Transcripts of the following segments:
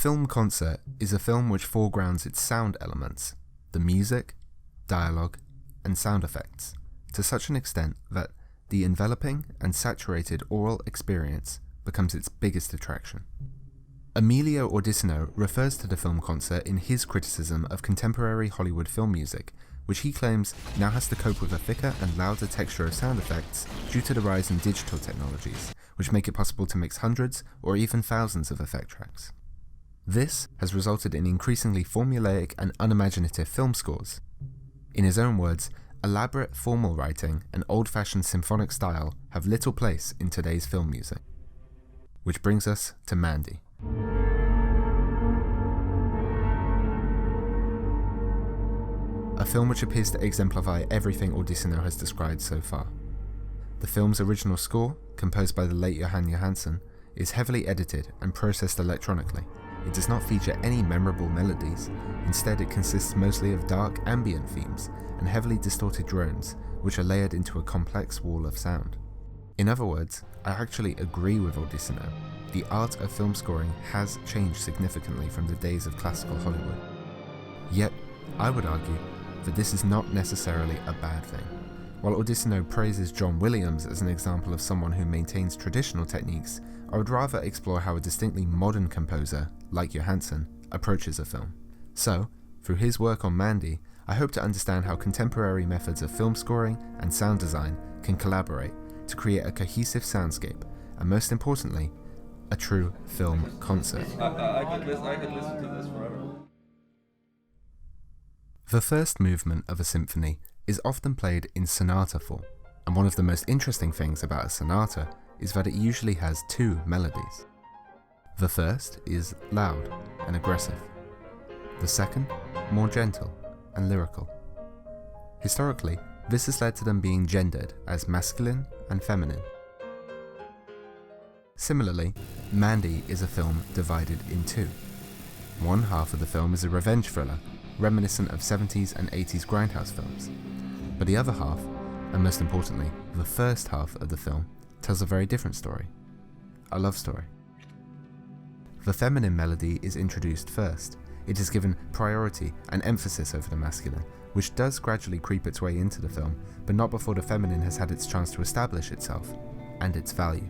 film concert is a film which foregrounds its sound elements, the music, dialogue, and sound effects, to such an extent that the enveloping and saturated oral experience becomes its biggest attraction. Emilio Ordisino refers to the film concert in his criticism of contemporary Hollywood film music, which he claims now has to cope with a thicker and louder texture of sound effects due to the rise in digital technologies, which make it possible to mix hundreds or even thousands of effect tracks. This has resulted in increasingly formulaic and unimaginative film scores. In his own words, elaborate formal writing and old-fashioned symphonic style have little place in today's film music. Which brings us to Mandy. A film which appears to exemplify everything Ordisino has described so far. The film's original score, composed by the late Johan Johansson, is heavily edited and processed electronically. It does not feature any memorable melodies. Instead, it consists mostly of dark ambient themes and heavily distorted drones, which are layered into a complex wall of sound. In other words, I actually agree with Ordisino. The art of film scoring has changed significantly from the days of classical Hollywood. Yet, I would argue that this is not necessarily a bad thing. While Ordisino praises John Williams as an example of someone who maintains traditional techniques, I would rather explore how a distinctly modern composer, like Johansson, approaches a film. So, through his work on Mandy, I hope to understand how contemporary methods of film scoring and sound design can collaborate to create a cohesive soundscape, and most importantly, a true film concert. I could listen to this forever. The first movement of a symphony is often played in sonata form, and one of the most interesting things about a sonata is that it usually has two melodies. The first is loud and aggressive. The second, more gentle and lyrical. Historically, this has led to them being gendered as masculine and feminine. Similarly, Mandy is a film divided in two. One half of the film is a revenge thriller, reminiscent of 70s and 80s grindhouse films. But the other half, and most importantly, the first half of the film, tells a very different story. A love story. The feminine melody is introduced first. It is given priority and emphasis over the masculine, which does gradually creep its way into the film, but not before the feminine has had its chance to establish itself, and its value.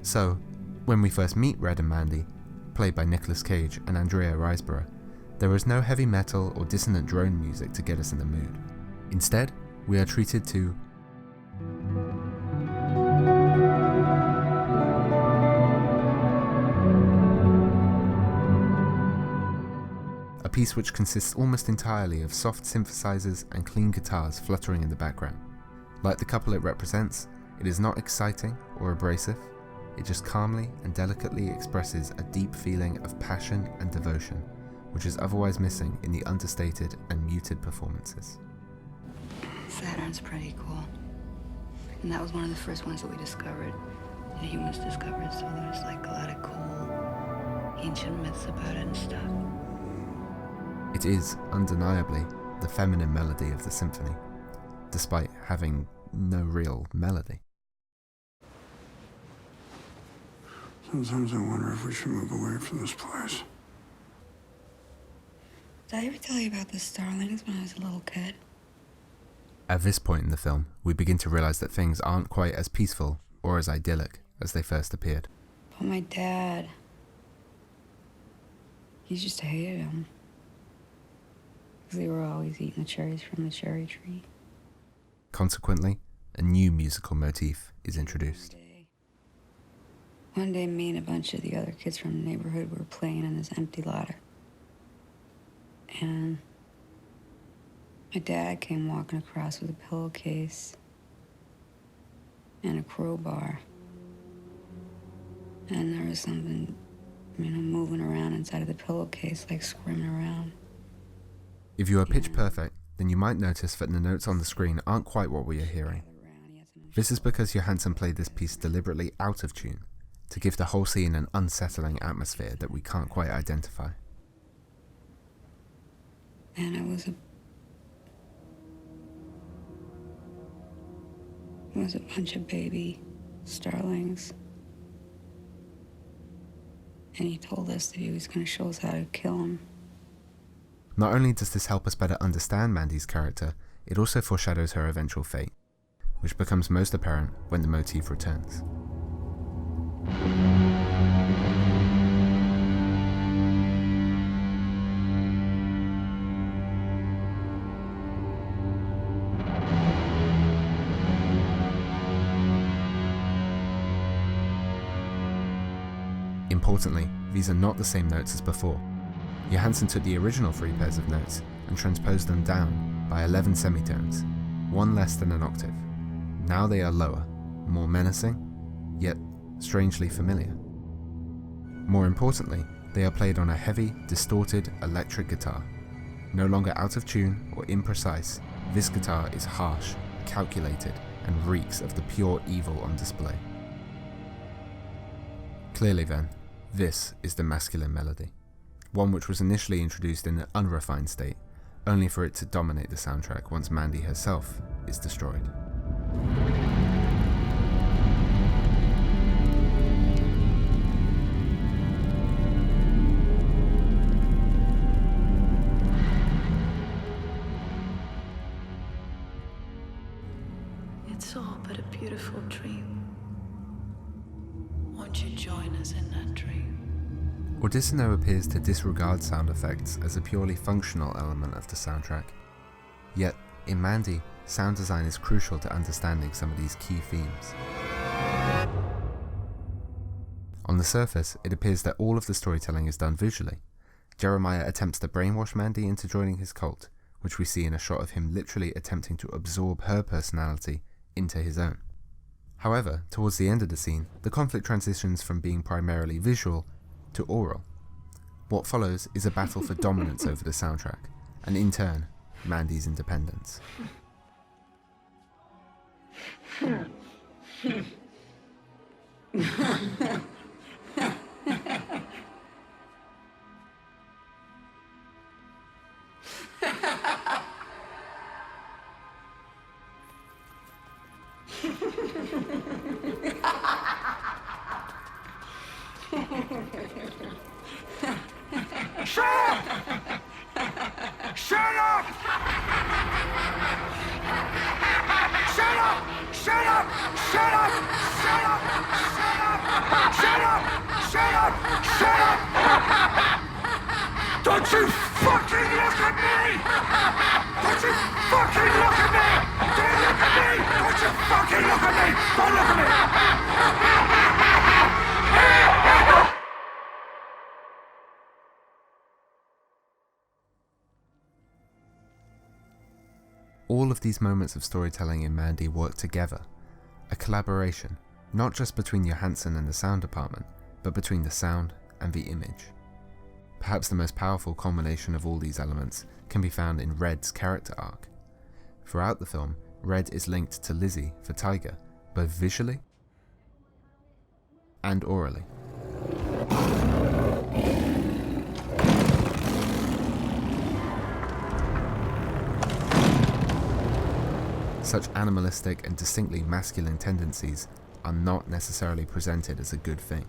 So, when we first meet Red and Mandy, played by Nicolas Cage and Andrea Riseborough, there is no heavy metal or dissonant drone music to get us in the mood. Instead, we are treated to a piece which consists almost entirely of soft synthesizers and clean guitars fluttering in the background. Like the couple it represents, it is not exciting or abrasive. It just calmly and delicately expresses a deep feeling of passion and devotion, which is otherwise missing in the understated and muted performances. Saturn's pretty cool. And that was one of the first ones that we discovered, that humans discovered, so there's like a lot of cool ancient myths about it and stuff. It is undeniably the feminine melody of the symphony, despite having no real melody. Sometimes I wonder if we should move away from this place. Did I ever tell you about the starlings when I was a little kid? At this point in the film, we begin to realize that things aren't quite as peaceful or as idyllic as they first appeared. But my dad, he just hated them. Because they were always eating the cherries from the cherry tree. Consequently, a new musical motif is introduced. One day, me and a bunch of the other kids from the neighborhood were playing in this empty lot. And my dad came walking across with a pillowcase and a crowbar. And there was something, moving around inside of the pillowcase, like squirming around. If you are pitch perfect, then you might notice that the notes on the screen aren't quite what we are hearing. This is because Johansson played this piece deliberately out of tune, to give the whole scene an unsettling atmosphere that we can't quite identify. And it was a bunch of baby starlings. And he told us that he was going to show us how to kill him. Not only does this help us better understand Mandy's character, it also foreshadows her eventual fate, which becomes most apparent when the motif returns. Importantly, these are not the same notes as before. Johansen took the original 3 pairs of notes and transposed them down by 11 semitones, one less than an octave. Now they are lower, more menacing, yet strangely familiar. More importantly, they are played on a heavy, distorted electric guitar. No longer out of tune or imprecise, this guitar is harsh, calculated, and reeks of the pure evil on display. Clearly then, this is the masculine melody, one which was initially introduced in an unrefined state, only for it to dominate the soundtrack once Mandy herself is destroyed. It's all but a beautiful dream. Won't you join us in that dream? Odissino appears to disregard sound effects as a purely functional element of the soundtrack. Yet, in Mandy, sound design is crucial to understanding some of these key themes. On the surface, it appears that all of the storytelling is done visually. Jeremiah attempts to brainwash Mandy into joining his cult, which we see in a shot of him literally attempting to absorb her personality into his own. However, towards the end of the scene, the conflict transitions from being primarily visual to oral. What follows is a battle for dominance over the soundtrack, and in turn, Mandy's independence. Shut up! Shut up! Shut up! Shut up! Shut up! Shut up! Shut up! Shut up! Shut up! Don't you fucking look at me! Don't you fucking look at me! Don't look at me! Don't you fucking look at me! Don't look at me! All of these moments of storytelling in Mandy work together, a collaboration, not just between Johansen and the sound department, but between the sound and the image. Perhaps the most powerful culmination of all these elements can be found in Red's character arc. Throughout the film, Red is linked to Lizzie for Tiger, both visually and orally. Such animalistic and distinctly masculine tendencies are not necessarily presented as a good thing.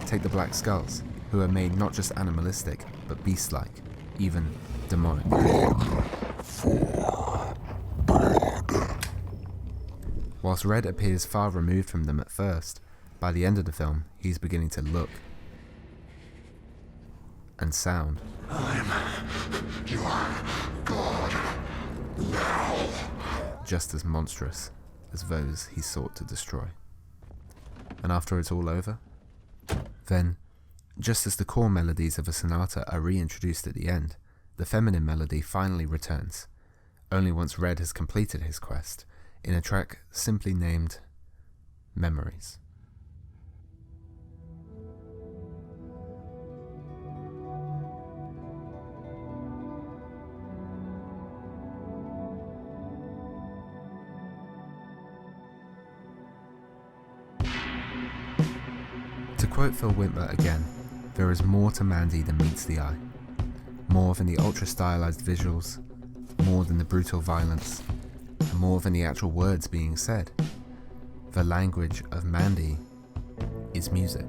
Take the Black Skulls, who are made not just animalistic, but beast-like, even demonic. Whilst Red appears far removed from them at first, by the end of the film, he's beginning to look and sound I'm your god now. just as monstrous as those he sought to destroy. And after it's all over, then, just as the core melodies of a sonata are reintroduced at the end, the feminine melody finally returns, only once Red has completed his quest, in a track simply named Memories. To quote Phil Witmer again, there is more to Mandy than meets the eye. More than the ultra-stylized visuals, more than the brutal violence, and more than the actual words being said. The language of Mandy is music.